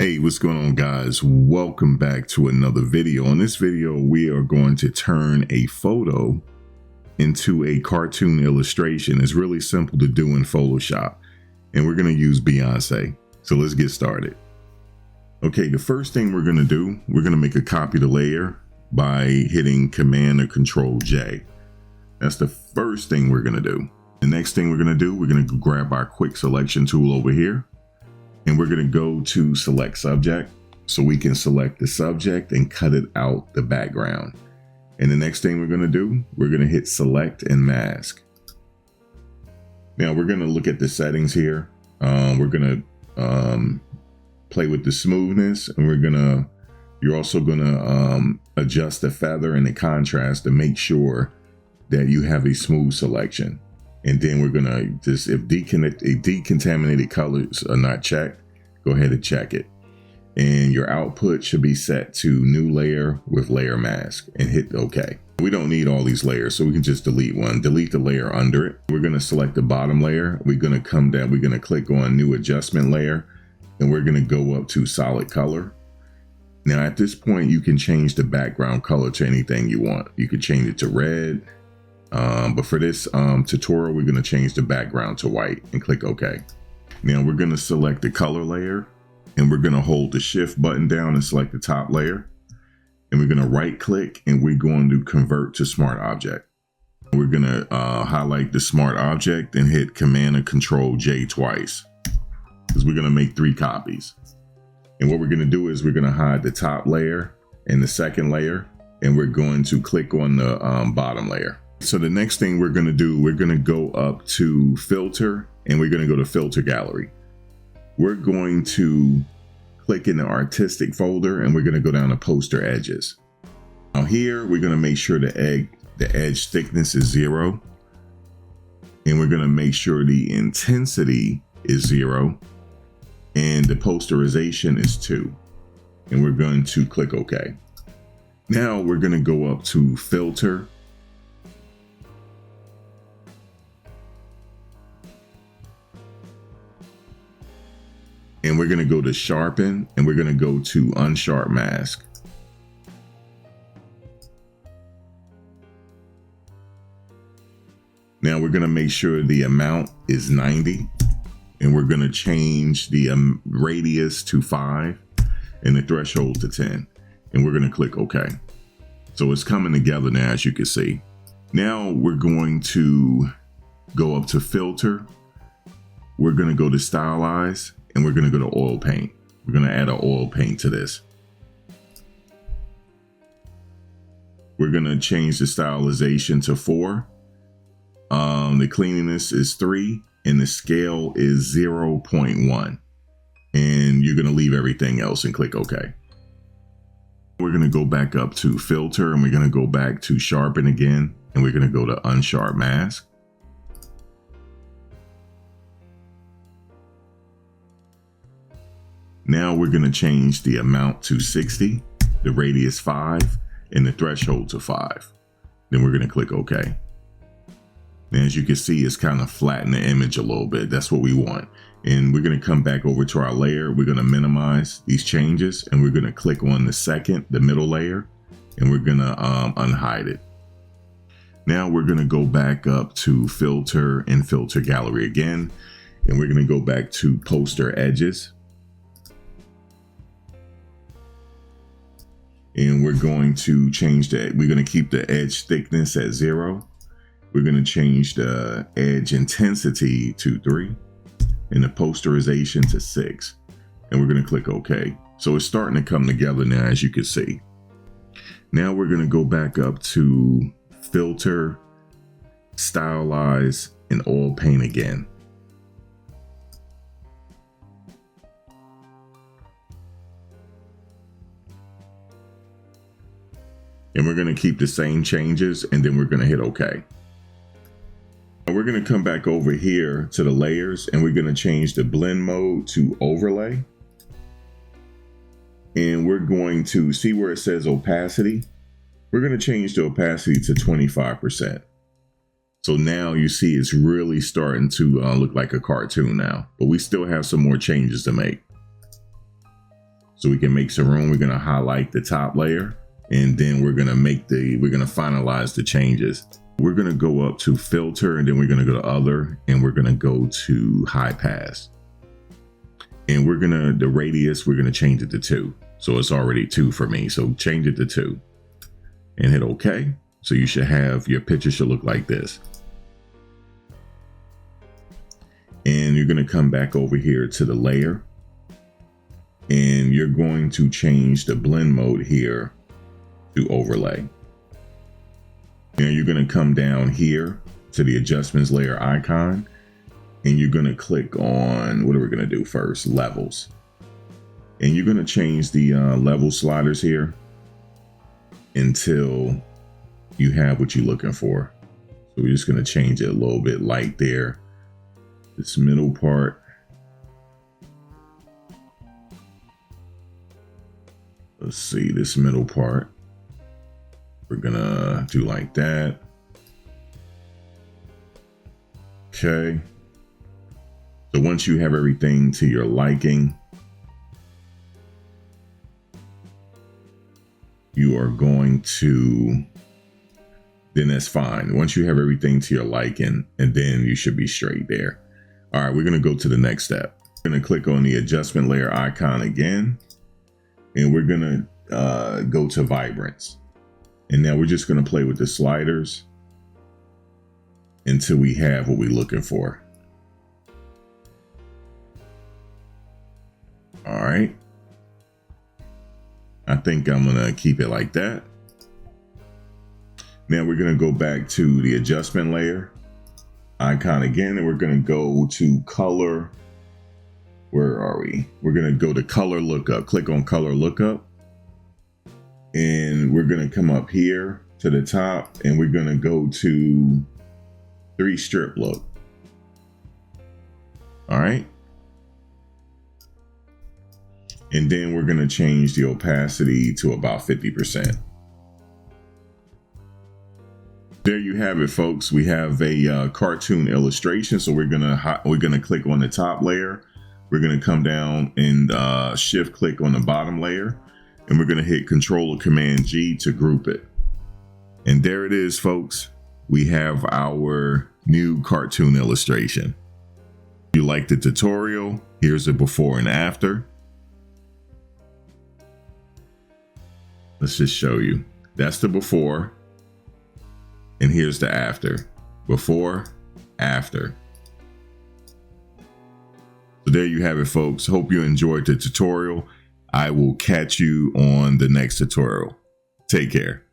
Hey, what's going on, guys? Welcome back to another video. In this video, we are going to turn a photo into a cartoon illustration. It's really simple to do in Photoshop, and we're going to use Beyonce. So let's get started. Okay, the first thing we're going to do, we're going to make a copy of the layer by hitting Command or Control J. That's the first thing we're going to do. The next thing we're going to do, we're going to grab our quick selection tool over here. And we're going to go to select subject so we can select the subject and cut it out the background. And the next thing we're going to do, we're going to hit select and mask. Now we're going to look at the settings here. We're going to play with the smoothness, and you're also going to adjust the feather and the contrast to make sure that you have a smooth selection. And then we're going to just, if decontaminated colors are not checked, go ahead and check it. And your output should be set to new layer with layer mask and hit OK. We don't need all these layers, so we can just delete one. Delete the layer under it. We're going to select the bottom layer. We're going to come down. We're going to click on new adjustment layer, and we're going to go up to solid color. Now at this point, you can change the background color to anything you want. You can change it to red. But for this tutorial, we're going to change the background to white and click OK. Now we're going to select the color layer, and we're going to hold the shift button down and select the top layer. And we're going to right click, and we're going to convert to smart object. We're going to highlight the smart object and hit Command or Control J twice, because we're going to make 3 copies. And what we're going to do is we're going to hide the top layer and the second layer, and we're going to click on the bottom layer. So the next thing we're going to do, we're going to go up to filter, and we're going to go to filter gallery. We're going to click in the artistic folder, and we're going to go down to poster edges. Now here, we're going to make sure the edge thickness is 0. And we're going to make sure the intensity is 0. And the posterization is 2. And we're going to click OK. Now we're going to go up to filter. And we're going to go to sharpen, and we're going to go to unsharp mask. Now we're going to make sure the amount is 90, and we're going to change the radius to 5 and the threshold to 10. And we're going to click OK. So it's coming together now, as you can see. Now we're going to go up to filter. We're going to go to stylize. And we're going to go to oil paint. We're going to add an oil paint to this. We're going to change the stylization to 4. The cleanliness is 3, and the scale is 0.1. And you're going to leave everything else and click OK. We're going to go back up to filter, and we're going to go back to sharpen again, and we're going to go to unsharp mask. Now we're going to change the amount to 60, the radius 5, and the threshold to 5. Then we're going to click OK. And as you can see, it's kind of flatten the image a little bit. That's what we want. And we're going to come back over to our layer. We're going to minimize these changes, and we're going to click on the middle layer, and we're going to unhide it. Now we're going to go back up to filter and filter gallery again, and we're going to go back to poster edges. And we're going to change that. We're going to keep the edge thickness at 0. We're going to change the edge intensity to 3 and the posterization to 6. And we're going to click OK. So it's starting to come together now, as you can see. Now we're going to go back up to filter, stylize, and oil paint again. And we're going to keep the same changes, and then we're going to hit OK. And we're going to come back over here to the layers, and we're going to change the blend mode to overlay. And we're going to see where it says opacity. We're going to change the opacity to 25%. So now you see it's really starting to look like a cartoon now, but we still have some more changes to make. so we can make some room. We're going to highlight the top layer, and then we're going to finalize the changes. We're going to go up to filter, and then we're going to go to other, and we're going to go to high pass. And the radius, we're going to change it to 2. So it's already 2 for me. So change it to 2 and hit OK. So you should have, your picture should look like this. And you're going to come back over here to the layer, and you're going to change the blend mode here to overlay. And you're going to come down here to the adjustments layer icon, and you're going to click on, what are we going to do first? Levels. And you're going to change the level sliders here until you have what you're looking for. So we're just going to change it a little bit light there. This middle part. Let's see, this middle part. We're going to do like that. Okay. So once you have everything to your liking, you are going to, then that's fine. Once you have everything to your liking, and then you should be straight there. All right, we're going to go to the next step. We're going to click on the adjustment layer icon again, and we're going to go to vibrance. And now we're just going to play with the sliders until we have what we're looking for. All right. I think I'm going to keep it like that. Now we're going to go back to the adjustment layer icon again, and we're going to go to color. Where are we? We're going to go to color lookup. Click on color lookup, and we're going to come up here to the top, and we're going to go to 3 strip look. All right. And then we're going to change the opacity to about 50%. There you have it, folks. We have a cartoon illustration. So we're gonna click on the top layer. We're gonna come down and shift click on the bottom layer, and we're gonna hit Control or Command G to group it. And there it is, folks. We have our new cartoon illustration. If you like the tutorial, here's the before and after. Let's just show you. That's the before. And here's the after. Before, after. So there you have it, folks. Hope you enjoyed the tutorial. I will catch you on the next tutorial. Take care.